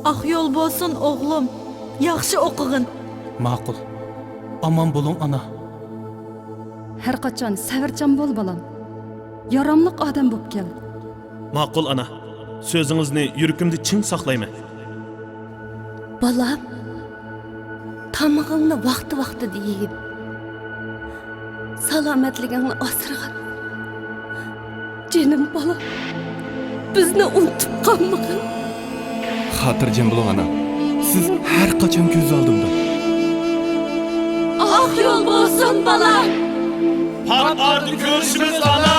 Ak yol bolsun oğlum. Yaxşı oqığın. Ma'qul. Aman bo'lin ana. Her qachon savrchan bol balam. Yaramlıq adam bo'p kel. Ma'qul ana. Sözünüzni yürkümde çin saklayma. Balam, tamağını vakti deyin. Salametliğini asırgan. Canım balam, bizni unutup kalmagın. Xotirjam bo'ling ana. Siz har qachon ko'z oldimda. Ak yol bolsun balam. Hak ardı görüşürüz ana.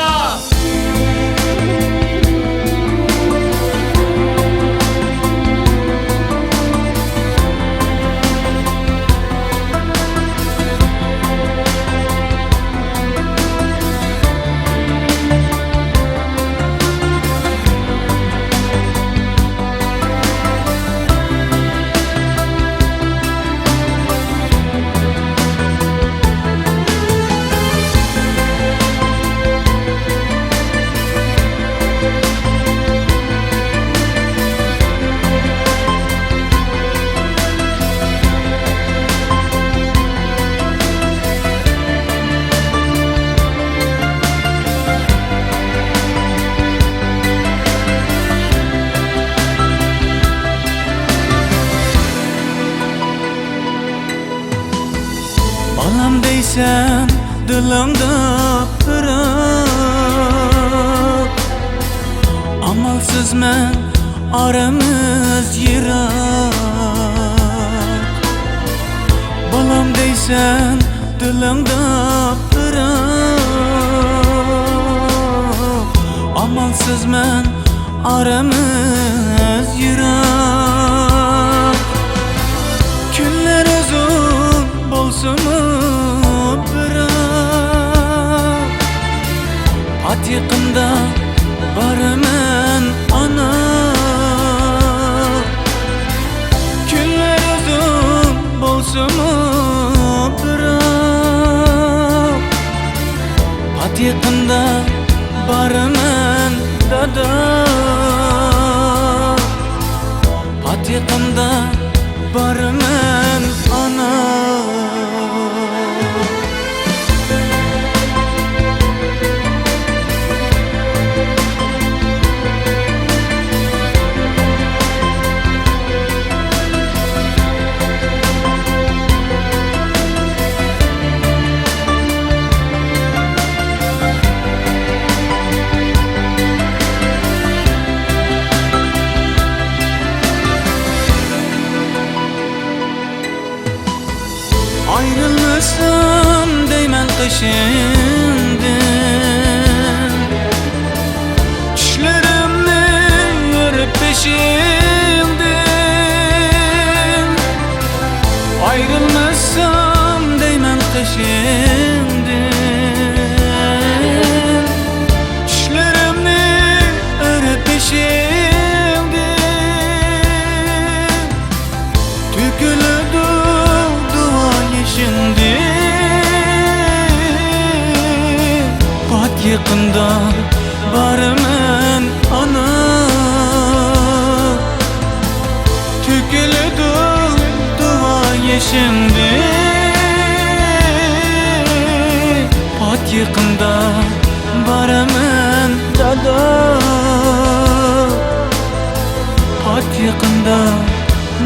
Balam deysem dilingda pirik. Amalsiz men aramız yirak. Balam deysem dilingda pirik. Amalsiz men aramız yirak. Günler uzun bolsun bırak. At yaqında barman ana. Günler uzun bolsun bırak. At yaqında barman dada. At yaqında barman ana. Ayrılmasam deymen kışındım. Düşlerimle yürüp peşimdim. Ayrılmasam deymen kışındım. Düşlerimle yürüp peşimdim. Tükülüdü şimdi pat yaqında barman ana. Tükülüdü duayı şimdi pat yaqında barman dada. Pat yaqında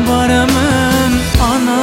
barman ana.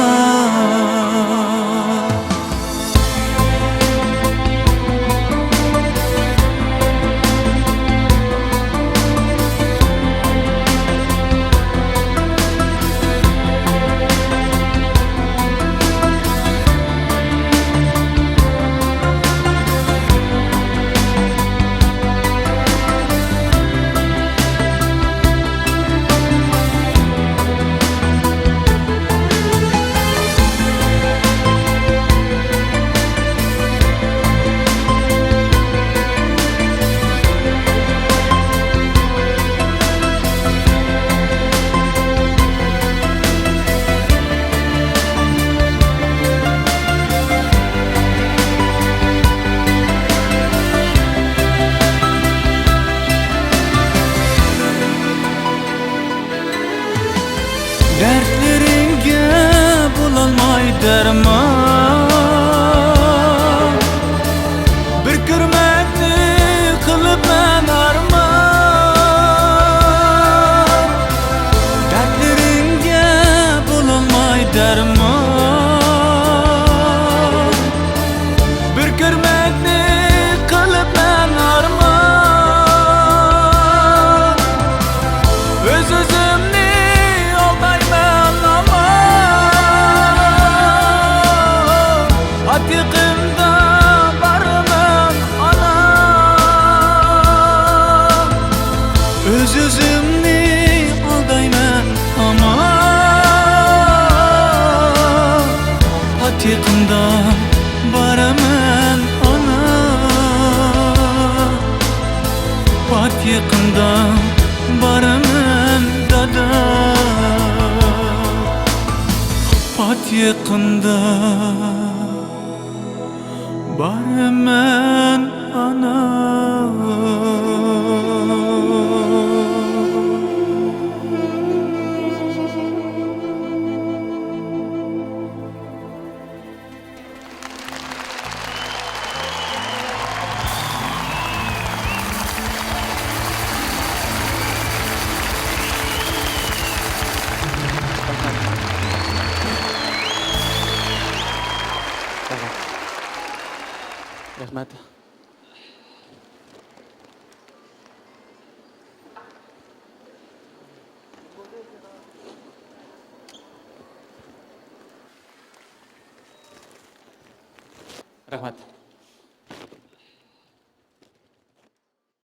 Dertleringge bulalmay derman Bir kirmekni kılıp men arman Dertleringge bulalmay derman Bir kirmekni kılıp men arman Öz-özümni aldayman aman Atiqimda barman ana Öz-özümni aldayman aman Atiqimda baraman ana Atiqimda baraman dada Atiqimda baraman ana Rahmat. Rahmat.